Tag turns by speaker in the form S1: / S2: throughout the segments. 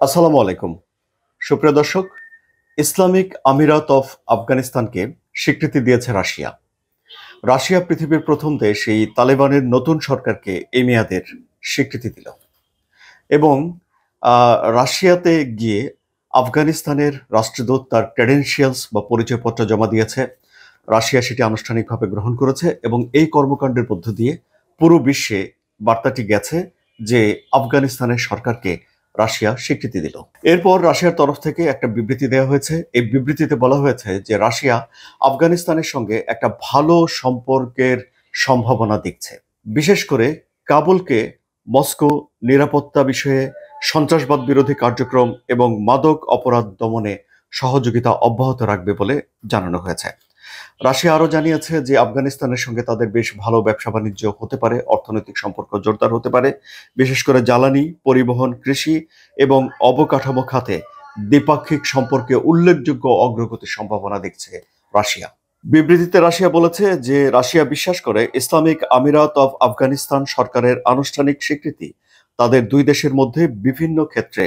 S1: আসসালামু আলাইকুম সুপ্রিয় দর্শক। ইসলামিক আমিরাত অফ আফগানিস্তানকে স্বীকৃতি দিয়েছে রাশিয়া। রাশিয়া পৃথিবীর প্রথম দেশ এই তালেবানের নতুন সরকারকে এই মেয়াদের স্বীকৃতি দিল এবং রাশিয়াতে গিয়ে আফগানিস্তানের রাষ্ট্রদূত তার ক্রেডেনশিয়ালস বা পরিচয়পত্র জমা দিয়েছে। রাশিয়া সেটি আনুষ্ঠানিকভাবে গ্রহণ করেছে এবং এই কর্মকাণ্ডের মধ্য দিয়ে পুরো বিশ্বে বার্তাটি গেছে যে আফগানিস্তানের সরকারকে রাশিয়া স্বীকৃতি দিল। এরপর রাশিয়ার তরফ থেকে একটা বিবৃতি দেওয়া হয়েছে। এই বিবৃতিতে বলা হয়েছে যে রাশিয়া আফগানিস্তানের সঙ্গে একটা ভালো সম্পর্কের সম্ভাবনা দেখছে, বিশেষ করে কাবুলকে মস্কো নিরাপত্তা বিষয়ে, সন্ত্রাসবাদ বিরোধী কার্যক্রম এবং মাদক অপরাধ দমনে সহযোগিতা অব্যাহত রাখবে বলে জানানো হয়েছে। রাশিয়া আরও জানিয়েছে যে আফগানিস্তানের সঙ্গে তাদের বেশ ভালো ব্যবসা বাণিজ্য হতে পারে, অর্থনৈতিক সম্পর্ক জোরদার হতে পারে, বিশেষ করে জ্বালানি, পরিবহন, কৃষি এবং অবকাঠামো খাতে দ্বিপাক্ষিক সম্পর্কে উল্লেখযোগ্য অগ্রগতির সম্ভাবনা দেখছে রাশিয়া। বিবৃতিতে রাশিয়া বলেছে যে রাশিয়া বিশ্বাস করে ইসলামিক আমিরাত অফ আফগানিস্তান সরকারের আনুষ্ঠানিক স্বীকৃতি তাদের দুই দেশের মধ্যে বিভিন্ন ক্ষেত্রে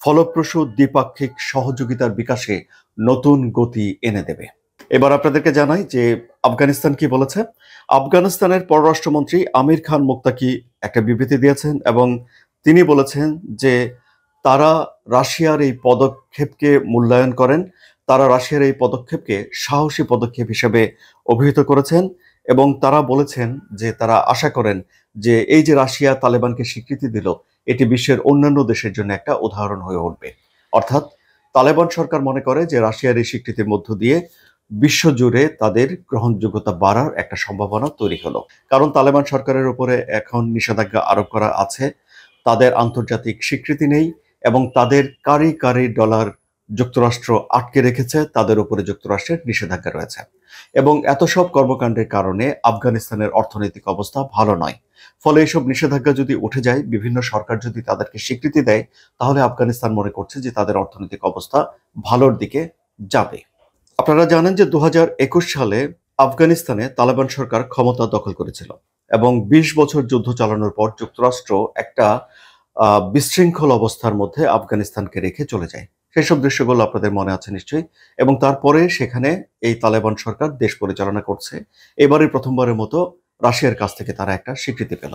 S1: ফলপ্রসূ দ্বিপাক্ষিক সহযোগিতার বিকাশে নতুন গতি এনে দেবে। এবার আপনাদেরকে জানাই যে আফগানিস্তান কি বলেছে। আফগানিস্তানের পররাষ্ট্রমন্ত্রী আমির খান মুত্তাকি একটা বিবৃতি দিয়েছেন এবং তিনি বলেছেন যে তারা রাশিয়ার এই পদক্ষেপকে মূল্যায়ন করেন। তারা রাশিয়ার এই পদক্ষেপকে সাহসী পদক্ষেপ হিসেবে অভিহিত করেছেন এবং তারা বলেছেন যে তারা আশা করেন যে এই যে রাশিয়া তালেবানকে স্বীকৃতি দিল, এটি বিশ্বের অন্যান্য দেশের জন্য একটা উদাহরণ হয়ে উঠবে। অর্থাৎ তালেবান সরকার মনে করে যে রাশিয়ার এই স্বীকৃতির মধ্য দিয়ে বিশ্বজুড়ে তাদের গ্রহণযোগ্যতা বাড়ার একটা সম্ভাবনা তৈরি হলো। কারণ তালেবান সরকারের উপরে এখন নিষেধাজ্ঞা আরোপ করা আছে, তাদের আন্তর্জাতিক স্বীকৃতি নেই এবং তাদের কারি কারি ডলার যুক্তরাষ্ট্র আটকে রেখেছে, তাদের উপরে যুক্তরাষ্ট্রের নিষেধাজ্ঞা রয়েছে এবং এত সব কর্মকাণ্ডের কারণে আফগানিস্তানের অর্থনৈতিক অবস্থা ভালো নয়। ফলে এইসব নিষেধাজ্ঞা যদি উঠে যায়, বিভিন্ন সরকার যদি তাদেরকে স্বীকৃতি দেয়, তাহলে আফগানিস্তান মনে করছে যে তাদের অর্থনৈতিক অবস্থা ভালোর দিকে যাবে। আপনারা জানেন যে 2021 সালে আফগানিস্তানে তালেবান সরকার ক্ষমতা দখল করেছিল এবং 20 বছর যুদ্ধ চালানোর পর যুক্তরাষ্ট্র একটা বিশৃঙ্খল অবস্থার মধ্যে আফগানিস্তানকে রেখে চলে যায়। সেসব দৃশ্যগুলো আপনাদের মনে আছে নিশ্চয়ই। এবং তারপরে সেখানে এই তালেবান সরকার দেশ পরিচালনা করছে। এবারে প্রথমবারের মতো রাশিয়ার কাছ থেকে তারা একটা স্বীকৃতি পেল।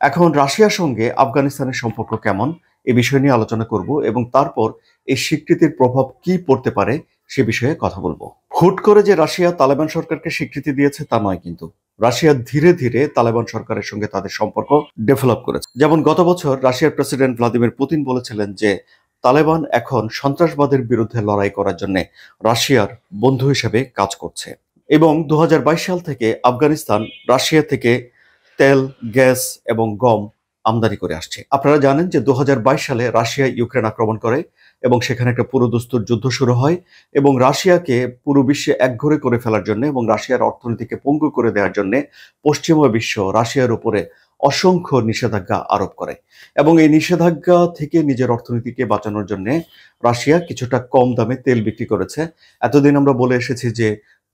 S1: এখন রাশিয়ার সঙ্গে আফগানিস্তানের সম্পর্ক কেমন, এ বিষয় নিয়ে আলোচনা করব এবং তারপর এই স্বীকৃতির প্রভাব কি পড়তে পারে সে বিষয়ে কথা বলবো। হুট করে যে রাশিয়া তালেবান সরকারকে স্বীকৃতি দিয়েছে তা নয়, কিন্তু রাশিয়া ধীরে ধীরে তালেবান সরকারের সঙ্গে তাদের সম্পর্ক ডেভেলপ করেছে। যেমন গত বছর রাশিয়ার প্রেসিডেন্ট ভ্লাদিমির পুতিন বলেছিলেন যে তালেবান এখন সন্ত্রাসবাদের বিরুদ্ধে লড়াই করার জন্য রাশিয়ার বন্ধু হিসেবে কাজ করছে। এবং 2022 সাল থেকে আফগানিস্তান রাশিয়া থেকে তেল, গ্যাস এবং গম আমদানি করে আসছে। আপনারা জানেন যে 2022 সালে রাশিয়া ইউক্রেন আক্রমণ করে এবং সেখানে একটা পুরোদস্তুর যুদ্ধ শুরু হয় এবং রাশিয়াকে পুরো বিশ্বে একঘরে করে ফেলার জন্য এবং রাশিয়ার অর্থনীতিকে পঙ্গু করে দেওয়ার জন্য পশ্চিমা বিশ্ব রাশিয়ার উপরে অসংখ্য নিষেধাজ্ঞা আরোপ করে এবং এই নিষেধাজ্ঞা থেকে নিজের অর্থনীতিকে বাঁচানোর জন্য রাশিয়া কিছুটা কম দামে তেল বিক্রি করেছে। এতদিন আমরা বলে এসেছি যে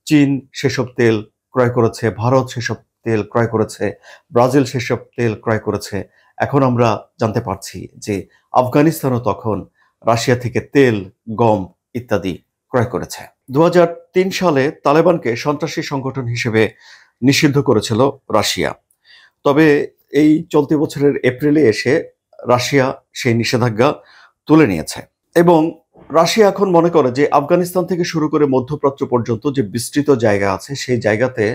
S1: চীন সেসব তেল ক্রয় করেছে, ভারত সেসব তেল ক্রয় করেছে, ব্রাজিল সেসব তেল ক্রয় করেছে। এখন আমরা জানতে পারছি যে আফগানিস্তানও তখন রাশিয়া থেকে তেল, গম ইত্যাদি ক্রয় করেছে। 2003 সালে তালেবানকে সন্ত্রাসী সংগঠন হিসেবে নিষিদ্ধ করেছিল রাশিয়া। তবে এই চলতি বছরের এপ্রিলে এসে রাশিয়া সেই নিষেধাজ্ঞা তুলে নিয়েছে এবং রাশিয়া এখন মনে করে যে আফগানিস্তান থেকে শুরু করে মধ্যপ্রাচ্য পর্যন্ত যে বিস্তৃত জায়গা আছে, সেই জায়গাতে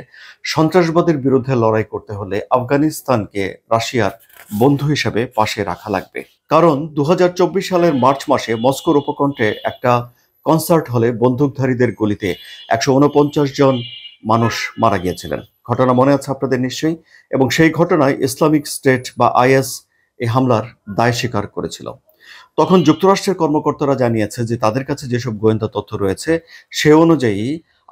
S1: সন্ত্রাসবাদের বিরুদ্ধে লড়াই করতে হলে আফগানিস্তানকে রাশিয়ার বন্ধু হিসেবে পাশে রাখা লাগবে। কারণ 2024 সালের মার্চ মাসে মস্কোর উপকণ্ঠে একটা কনসার্ট হলে বন্দুকধারীদের গুলিতে 149 জন মানুষ মারা গিয়েছিলেন। ঘটনা মনে আছে আপনাদের নিশ্চয়ই। এবং সেই ঘটনায় ইসলামিক স্টেট বা আইএস এই হামলার দায় স্বীকার করেছিল। তখন যুক্তরাষ্ট্রের কর্মকর্তারা জানিয়েছে যে তাদের কাছে যেসব গোয়েন্দা তথ্য রয়েছে সে অনুযায়ী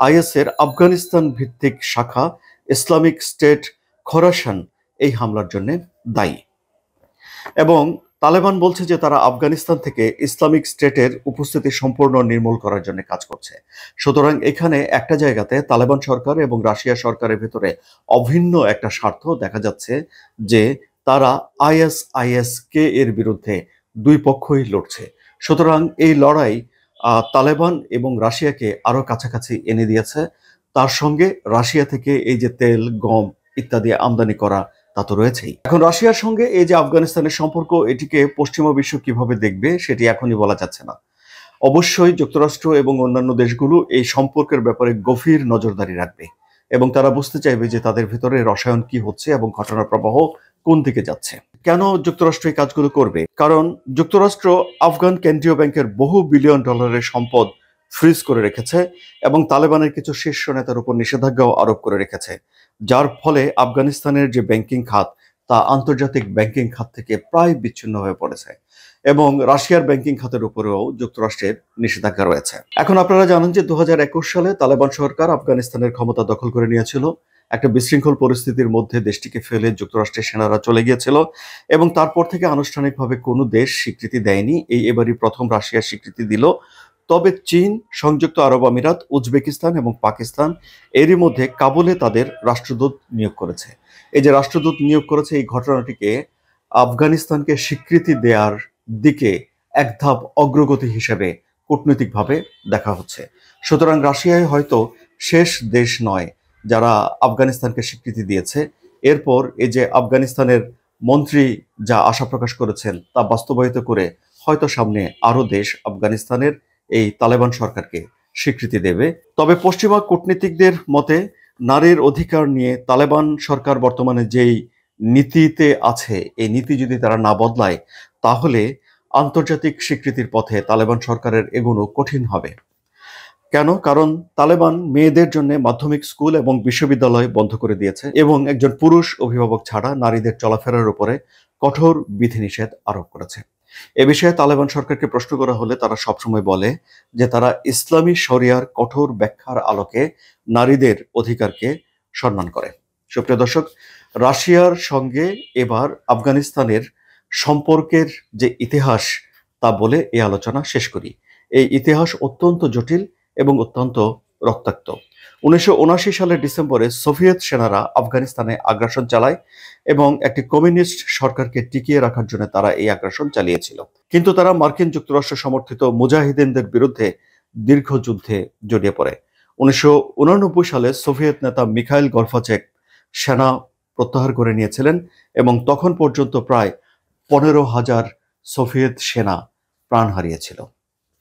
S1: আইএস এর আফগানিস্তান ভিত্তিক শাখা ইসলামিক স্টেট খোরাসান এই হামলার জন্য দায়ী এবং তালেবান বলছে যে তারা আফগানিস্তান থেকে ইসলামিক স্টেটের উপস্থিতি সম্পূর্ণ নির্মূল করার জন্য কাজ করছে। সুতরাং এখানে একটা জায়গাতে তালেবান সরকার এবং রাশিয়া সরকারের ভিতরে অভিন্ন একটা স্বার্থ দেখা যাচ্ছে যে তারা আইএসআইএসকে এর বিরুদ্ধে দুই পক্ষই লড়ছে। সুতরাং এই লড়াই তালেবান এবং রাশিয়াকে আরো কাছাকাছি এনে দিয়েছে। তার সঙ্গে রাশিয়া থেকে এই যে তেল, গম ইত্যাদি আমদানি করা তা তো রয়েছেই। এখন রাশিয়ার সঙ্গে এই যে আফগানিস্তানের সম্পর্ক, এটিকে পশ্চিমা বিশ্ব কিভাবে দেখবে সেটি এখনই বলা যাচ্ছে না। অবশ্যই যুক্তরাষ্ট্র এবং অন্যান্য দেশগুলো এই সম্পর্কের ব্যাপারে গভীর নজরদারি রাখবে এবং তারা বুঝতে চাইবে যে তাদের ভিতরে রসায়ন কি হচ্ছে এবং ঘটনার প্রবাহ কোন দিকে যাচ্ছে। কেন যুক্তরাষ্ট্র এই কাজগুলো করবে? কারণ যুক্তরাষ্ট্র আফগান কেন্দ্রীয় ব্যাংকের বহু বিলিয়ন ডলারের সম্পদ ফ্রিজ করে রেখেছে এবং তালেবানের কিছু শীর্ষ নেতার উপর নিষেধাজ্ঞাও আরোপ করে রেখেছে, যার ফলে আফগানিস্তানের যে ব্যাংকিং খাত তা আন্তর্জাতিক ব্যাংকিং খাত থেকে প্রায় বিচ্ছিন্ন হয়ে পড়েছে এবং রাশিয়ার ব্যাংকিং খাতের উপরেও যুক্তরাষ্ট্রের নিষেধাজ্ঞা রয়েছে। এখন আপনারা জানেন যে 2021 সালে তালেবান সরকার আফগানিস্তানের ক্ষমতা দখল করে নিয়েছিল। একটা বিশৃঙ্খল পরিস্থিতির মধ্যে দেশটিকে ফেলে যুক্তরাষ্ট্রের সেনারা চলে গিয়েছিল এবং তারপর থেকে আনুষ্ঠানিকভাবে কোনো দেশ স্বীকৃতি দেয়নি। এবারই প্রথম রাশিয়া স্বীকৃতি দিল। তবে চীন, সংযুক্ত আরব আমিরাত, উজবেকিস্তান এবং পাকিস্তান এরই মধ্যে কাবুলে তাদের রাষ্ট্রদূত নিয়োগ করেছে। এই যে রাষ্ট্রদূত নিয়োগ করেছে, এই ঘটনাটিকে আফগানিস্তানকে স্বীকৃতি দেওয়ার দিকে এক ধাপ অগ্রগতি হিসেবে কূটনৈতিকভাবে দেখা হচ্ছে। সুতরাং রাশিয়ায় হয়তো শেষ দেশ নয় যারা আফগানিস্তানকে স্বীকৃতি দিয়েছে। এরপর এই যে আফগানিস্তানের মন্ত্রী যা আশা প্রকাশ করেছেন তা বাস্তবায়িত করে হয়তো সামনে আরো দেশ আফগানিস্তানের এই তালেবান সরকারকে স্বীকৃতি দেবে। তবে পশ্চিমা কূটনীতিকদের মতে নারীর অধিকার নিয়ে তালেবান সরকার বর্তমানে যেই নীতিতে আছে, এই নীতি যদি তারা না বদলায় তাহলে আন্তর্জাতিক স্বীকৃতির পথে তালেবান সরকারের এগোনো কঠিন হবে। কেন? কারণ তালেবান মেয়েদের জন্য মাধ্যমিক স্কুল এবং বিশ্ববিদ্যালয় বন্ধ করে দিয়েছে এবং একজন পুরুষ অভিভাবক ছাড়া নারীদের চলাফেরার উপরে কঠোর বিধিনিষেধ আরোপ করেছে। এ বিষয়ে তালেবান সরকারকে প্রশ্ন করা হলে তারা সবসময় বলে যে তারা ইসলামী শরিয়ার কঠোর ব্যাখ্যার আলোকে নারীদের অধিকারকে সম্মান করে। সুপ্রিয় দর্শক, রাশিয়ার সঙ্গে এবার আফগানিস্তানের সম্পর্কের যে ইতিহাস তা বলে এই আলোচনা শেষ করি। এই ইতিহাস অত্যন্ত জটিল এবং অত্যন্ত রক্তাক্ত। 1979 সালের ডিসেম্বরে সোভিয়েত সেনারা আফগানিস্তানে আগ্রাসন চালায় এবং একটি কমিউনিস্ট সরকারকে টিকিয়ে রাখার জন্য তারা এই আগ্রাসন চালিয়েছিল। কিন্তু তারা মার্কিন যুক্তরাষ্ট্র সমর্থিত মুজাহিদিনদের বিরুদ্ধে দীর্ঘ যুদ্ধে জড়িয়ে পড়ে। 1989 সালে সোভিয়েত নেতা মিখাইল গর্বাচেভ সেনা প্রত্যাহার করে নিয়েছিলেন এবং তখন পর্যন্ত প্রায় 15,000 সোভিয়েত সেনা প্রাণ হারিয়েছিল।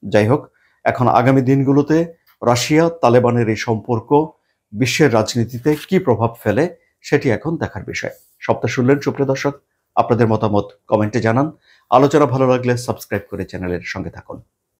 S1: যাই হোক, এখন আগামী দিনগুলোতে রাশিয়া তালেবানের এই সম্পর্ক বিশ্বের রাজনীতিতে কি প্রভাব ফেলে সেটি এখন দেখার বিষয়। সবটা শুনলেন সুপ্রিয় দর্শক, আপনাদের মতামত কমেন্টে জানান। আলোচনা ভালো লাগলে সাবস্ক্রাইব করে চ্যানেলের সঙ্গে থাকুন।